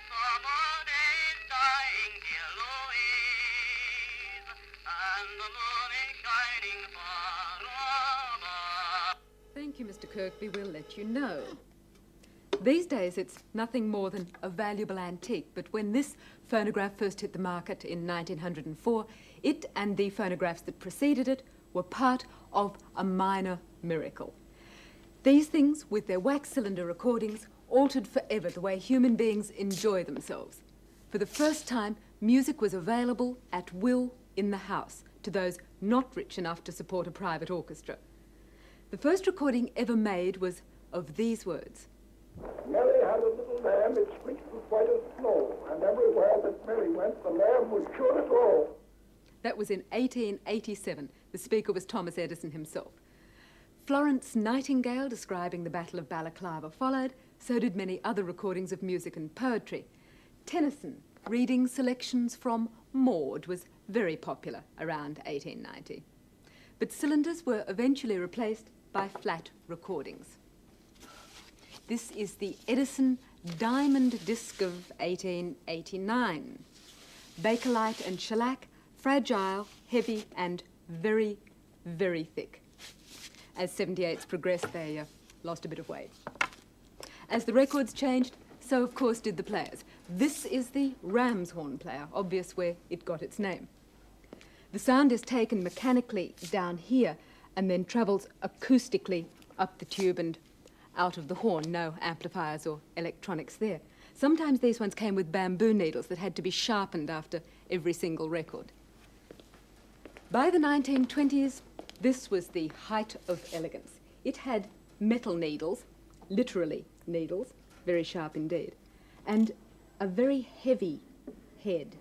summer days dying, dear Louise, and the moon is shining far above. Thank you, Mr. Kirkby. We'll let you know. These days, it's nothing more than a valuable antique, but when this phonograph first hit the market in 1904, it and the phonographs that preceded it were part of a minor miracle. These things, with their wax cylinder recordings, altered forever the way human beings enjoy themselves. For the first time, music was available at will in the house to those not rich enough to support a private orchestra. The first recording ever made was of these words. Mary had a little lamb, its fleece was white as snow, and everywhere that Mary went, the lamb was sure to go. That was in 1887. The speaker was Thomas Edison himself. Florence Nightingale, describing the Battle of Balaclava, followed. So did many other recordings of music and poetry. Tennyson, reading selections from Maud, was very popular around 1890. But cylinders were eventually replaced by flat recordings. This is the Edison Diamond Disc of 1889. Bakelite and shellac, fragile, heavy, and very, very thick. As 78s progressed, they lost a bit of weight. As the records changed, so of course did the players. This is the Ramshorn player, obvious where it got its name. The sound is taken mechanically down here and then travels acoustically up the tube and out of the horn. No amplifiers or electronics there. Sometimes these ones came with bamboo needles that had to be sharpened after every single record. By the 1920s, this was the height of elegance. It had metal needles, literally needles, very sharp indeed, and a very heavy head.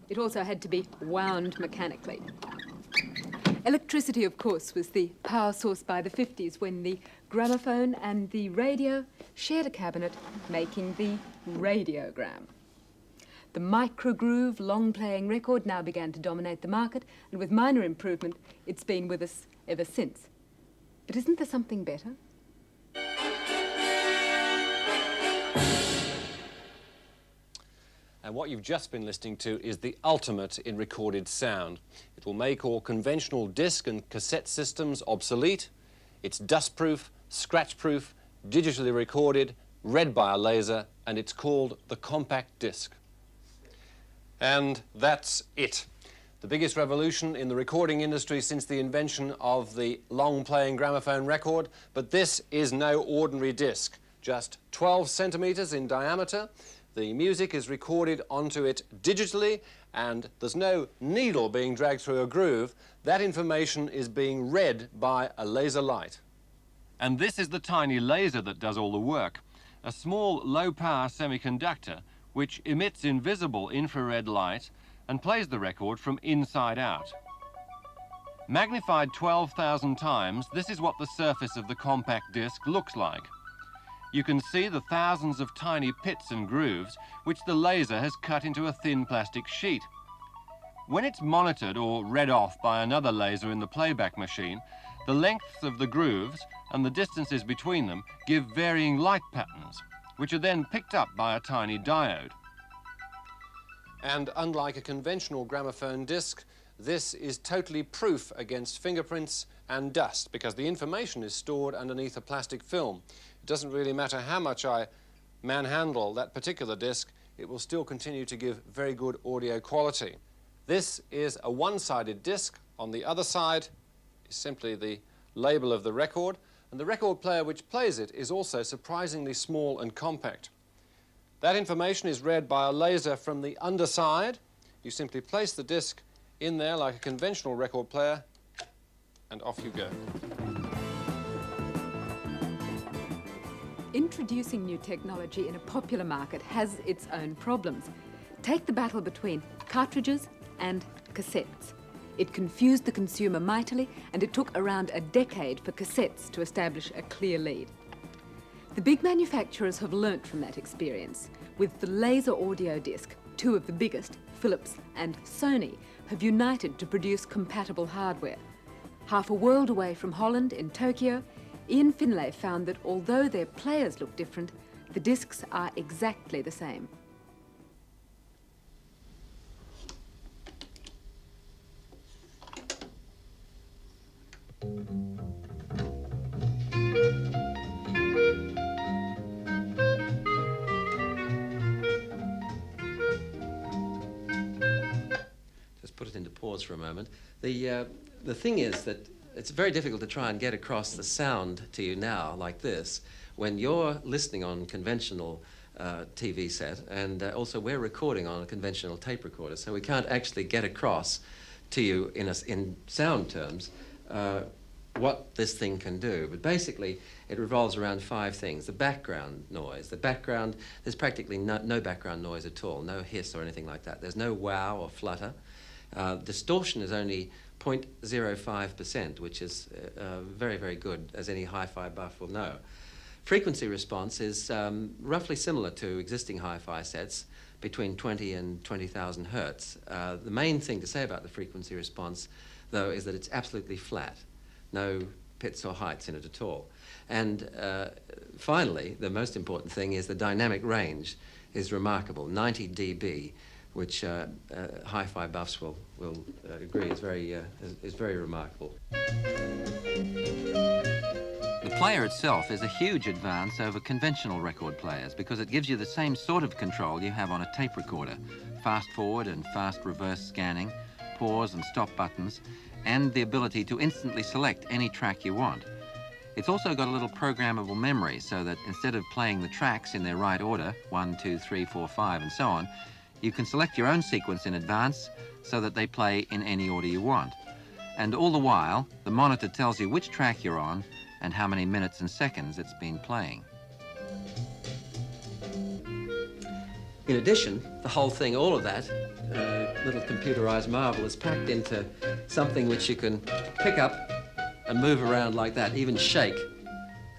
It also had to be wound mechanically. Electricity, of course, was the power source by the 50s when the gramophone and the radio shared a cabinet, making the radiogram. The microgroove long-playing record now began to dominate the market, and with minor improvement, it's been with us ever since. But isn't there something better? And what you've just been listening to is the ultimate in recorded sound. It will make all conventional disc and cassette systems obsolete. It's dustproof, scratch-proof, digitally recorded, read by a laser, and it's called the compact disc. And that's it. The biggest revolution in the recording industry since the invention of the long-playing gramophone record, but this is no ordinary disc. Just 12 centimeters in diameter. The music is recorded onto it digitally, and there's no needle being dragged through a groove. That information is being read by a laser light. And this is the tiny laser that does all the work. A small low-power semiconductor which emits invisible infrared light and plays the record from inside out. Magnified 12,000 times, this is what the surface of the compact disc looks like. You can see the thousands of tiny pits and grooves which the laser has cut into a thin plastic sheet. When it's monitored or read off by another laser in the playback machine, the lengths of the grooves and the distances between them give varying light patterns, which are then picked up by a tiny diode. And unlike a conventional gramophone disc, this is totally proof against fingerprints and dust because the information is stored underneath a plastic film. It doesn't really matter how much I manhandle that particular disc, it will still continue to give very good audio quality. This is a one-sided disc. On the other side is simply the label of the record, and the record player which plays it is also surprisingly small and compact. That information is read by a laser from the underside. You simply place the disc in there like a conventional record player, and off you go. Introducing new technology in a popular market has its own problems. Take the battle between cartridges and cassettes. It confused the consumer mightily, and it took around a decade for cassettes to establish a clear lead. The big manufacturers have learnt from that experience. With the laser audio disc, two of the biggest, Philips and Sony, have united to produce compatible hardware. Half a world away from Holland, in Tokyo, Ian Finlay found that although their players looked different, The discs are exactly the same. Just put it into pause for a moment. The thing is that it's very difficult to try and get across the sound to you now like this when you're listening on conventional TV set, and also we're recording on a conventional tape recorder, so we can't actually get across to you in sound terms what this thing can do. But basically it revolves around 5 things. The background noise. There's practically no background noise at all, no hiss or anything like that. There's no wow or flutter. Distortion is only 0.05%, which is very, very good, as any hi-fi buff will know. Frequency response is roughly similar to existing hi-fi sets, between 20 and 20,000 hertz. The main thing to say about the frequency response, though, is that it's absolutely flat. No pits or heights in it at all. And finally, the most important thing is the dynamic range is remarkable, 90 dB, which hi-fi buffs will agree is very remarkable. The player itself is a huge advance over conventional record players because it gives you the same sort of control you have on a tape recorder. Fast forward and fast reverse scanning, pause and stop buttons, and the ability to instantly select any track you want. It's also got a little programmable memory so that instead of playing the tracks in their right order, 1, 2, 3, 4, 5 and so on, you can select your own sequence in advance so that they play in any order you want. And all the while, the monitor tells you which track you're on and how many minutes and seconds it's been playing. In addition, the whole thing, all of that little computerized marvel is packed into something which you can pick up and move around like that, even shake,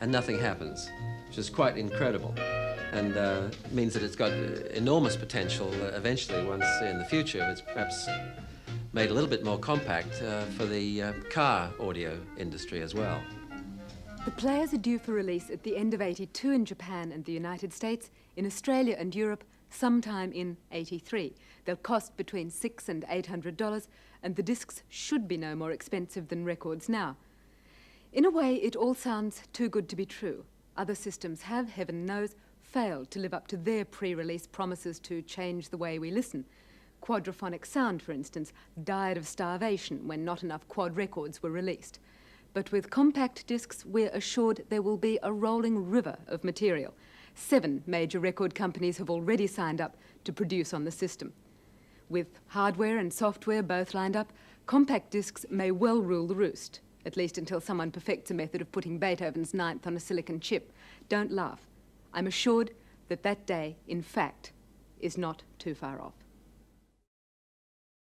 and nothing happens, which is quite incredible. And means that it's got enormous potential eventually, once in the future it's perhaps made a little bit more compact for the car audio industry as well. The players are due for release at the end of '82 in Japan and the United States, in Australia and Europe sometime in '83. They'll cost between $600 and $800, and the discs should be no more expensive than records now. In a way, it all sounds too good to be true. Other systems have, heaven knows, failed to live up to their pre-release promises to change the way we listen. Quadraphonic sound, for instance, died of starvation when not enough quad records were released. But with compact discs, we're assured there will be a rolling river of material. 7 major record companies have already signed up to produce on the system. With hardware and software both lined up, compact discs may well rule the roost, at least until someone perfects a method of putting Beethoven's Ninth on a silicon chip. Don't laugh. I'm assured that that day, in fact, is not too far off.